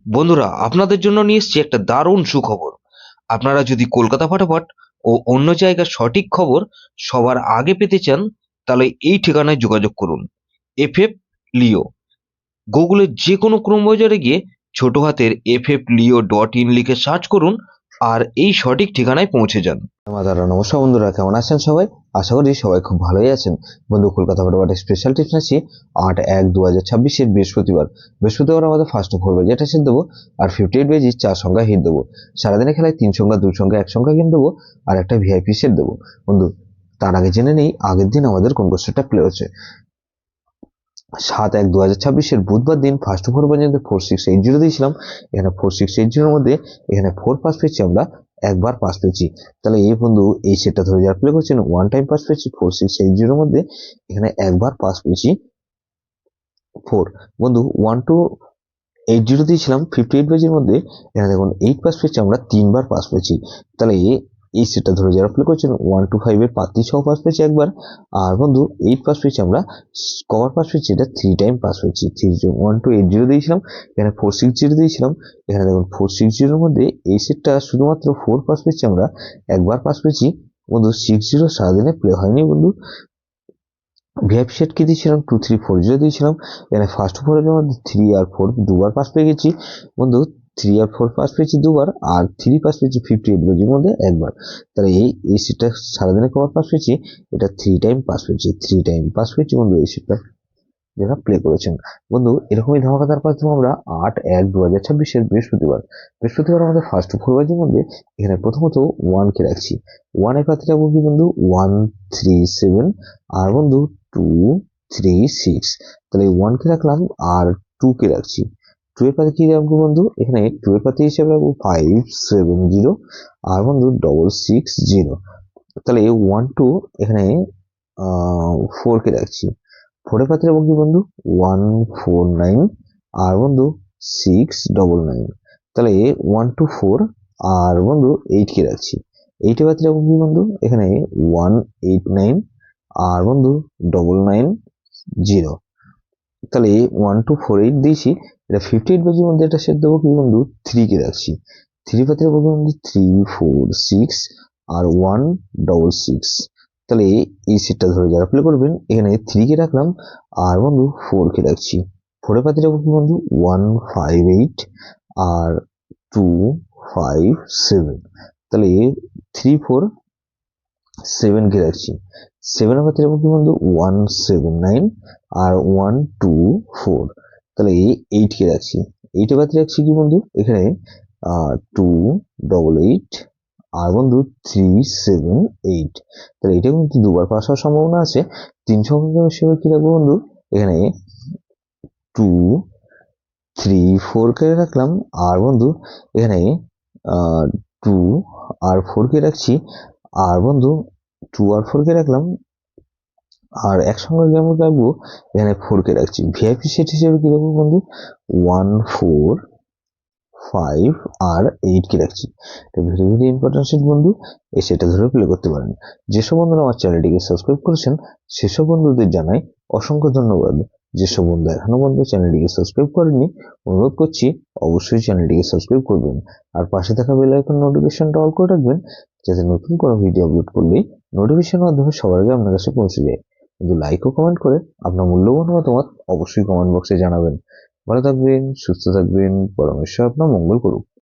বন্ধুরা, আপনাদের জন্য নিয়ে এসেছি একটা দারুণ সুখবর। আপনারা যদি কলকাতা ফাটাফাট ও অন্য জায়গার সঠিক খবর সবার আগে পেতে চান, তাহলে এই ঠিকানায় যোগাযোগ করুন। এফএফ লিও। গুগলের যে কোনো ক্রোম ব্রাউজারে গিয়ে ছোট হাতের ffleo.in লিখে সার্চ করুন আর এই সঠিক ঠিকানায় পৌঁছে যান। দাদা নমস্কার বন্ধুরা, কেমন আছেন সবাই? আশা করি সবাই খুব ভালোই আছেন। বন্ধু, কলকাতা ফটোফাট স্পেশাল টিপস আছি 8/1/2026 বৃহস্পতিবার আমাদের ফার্স্ট 4 বাজে এটা সেট দেবো, আর 58 বেজি 4 সংখ্যা হিট দেবো। সারাদিনে খেলায় 3 সংখ্যা 2 সংখ্যা 1 সংখ্যা গেম দেবো, আর একটা ভিআইপি সেট দেবো। বন্ধু, তার আগে জেনে নেই আগের দিন আমাদের কোন কোর্সটা প্লে হচ্ছে। 7/1/2026 বুধবার দিন ফার্স্ট 4 পর্যন্ত 4680 দিয়েছিলাম। এখানে 4680 মধ্যে এখানে 4 পাস পেয়েছি আমরা, একবার পাস পেয়েছি। তাহলে এই বন্ধু এই সেটটা ধরে যারা প্লে করছেন ওয়ান টাইম পাস পেয়েছি 4680 মধ্যে, এখানে একবার পাস পেয়েছি 4। বন্ধু 1280 দিয়েছিলাম 58 পেজের মধ্যে, এখানে দেখুন 8 পাস পেয়েছি আমরা, 3বার পাস পেয়েছি। তাহলে এই সেটটা ধরে যারা প্লে করছেন 125 এর 5 পাস পেয়েছি একবার, আর বন্ধু 8 পাস পেয়েছি আমরা, কভার পাস পেয়েছি এটা 3 টাইম পাস পেয়েছি। 1280 দিয়েছিলাম, এখানে 460 দিয়েছিলাম। এখানে দেখুন 460 মধ্যে এই সেটটা শুধুমাত্র 4 পাস পেয়েছি আমরা, একবার পাস পেয়েছি। বন্ধু 60 সারাদিনে প্লে হয়নি বন্ধু। ভিআইপি সেট কি দিয়েছিলাম 2340 দিয়েছিলাম। এখানে ফার্স্ট 4 এর মধ্যে 3 আর 4 দুবার পাস পেয়ে গেছি বন্ধু। 3 আর 4 পাস পেয়েছি দুবার, আর 3 পাস পেয়েছি 58 বেজির মধ্যে একবার। তাহলে এই সেটটা সারাদিনে কবার পাস পেয়েছি, এটা 3 টাইম পাস পেয়েছি। 3 টাইম পাস পেয়েছি বন্ধু এই সেটটা যারা প্লে করেছেন। বন্ধু এরকমই ধামাকাদার পাচ্ছি আমরা 8/1/2026 বৃহস্পতিবার আমাদের ফার্স্ট 4 বাজির মধ্যে এখানে প্রথমত 1 কে রাখছি। 1 এর পাত্রে রাখবো কি বন্ধু 137, আর বন্ধু 236। তাহলে 1 কে রাখলাম আর 2 কে রাখছি। 2 এর পাতে কি রাখবো বন্ধু, এখানে 2 এর পাতে হিসেবে রাখবো 570, আর বন্ধু 660। তাহলে 1 2 এখানে 4 কে রাখছি। 4 এর পাতে রাখবো কি বন্ধু 149, আর বন্ধু 699। তাহলে 1 2 4, আর বন্ধু 8 কে রাখছি। 8 এর পাতে রাখবো কি বন্ধু, এখানে 189, আর বন্ধু 990। তাহলে 1248 দিয়েছি। এটা 58 বেজির মধ্যে এটা সেট দেবো কি বন্ধু 3 কে রাখছি। 3 পাতে রাখবো বন্ধু 346, আর 166। তাহলে এই সেটটা ধরে যারা প্লে করবেন এখানে 3 কে রাখলাম, আর বন্ধু 4 কে রাখছি। 4 এর পাতে রাখবো কি বন্ধু 158, আর 257। তাহলে 3 4 7 কে রাখছি। 7 এর পাতে রাখবো কি বন্ধু 179, আর 124। তাহলে 8 কে রাখছি। 8 এর পাতে রাখছি কি বন্ধু এখানে 288, আর বন্ধু 378। তাহলে এটা কিন্তু দুবার পাস হওয়ার সম্ভাবনা আছে। 3 সংখ্যা হিসেবে কি রাখবো বন্ধু, এখানে 2 3 4 কে রাখলাম, আর বন্ধু এখানে 2 আর 4 কে রাখছি, আর বন্ধু 2 আর 4 কে রাখলাম, আর একসঙ্গে যেমন রাখবো এখানে 4 কে রাখছি। ভিআইপি সেট হিসেবে কি রাখবো বন্ধু 1 4 5 আর 8 কে রাখছি। এটা ভেরি ভেরি ইম্পর্টেন্ট সেট বন্ধু, এই সেটটা ধরে প্লে করতে পারেন। যেসব বন্ধুরা আমার চ্যানেলটিকে সাবস্ক্রাইব করেছেন সেসব বন্ধুদের জানাই অসংখ্য ধন্যবাদ। যেসব বন্ধু এখনো পর্যন্ত চ্যানেলটিকে সাবস্ক্রাইব করেনি, অনুরোধ করছি অবশ্যই চ্যানেলটিকে সাবস্ক্রাইব করবেন, আর পাশে থাকা বেল আইকন নোটিফিকেশনটা অল করে রাখবেন, যাতে নতুন কোনো ভিডিও আপলোড করলেই নোটিফিকেশনের মাধ্যমে সবার আগে আপনার কাছে পৌঁছে যায়। কিন্তু লাইক ও কমেন্ট করে আপনার মূল্যবান মতামত অবশ্যই কমেন্ট বক্সে জানাবেন। ভালো থাকবেন, সুস্থ থাকবেন, পরমেশ্বর আপনার মঙ্গল করুক।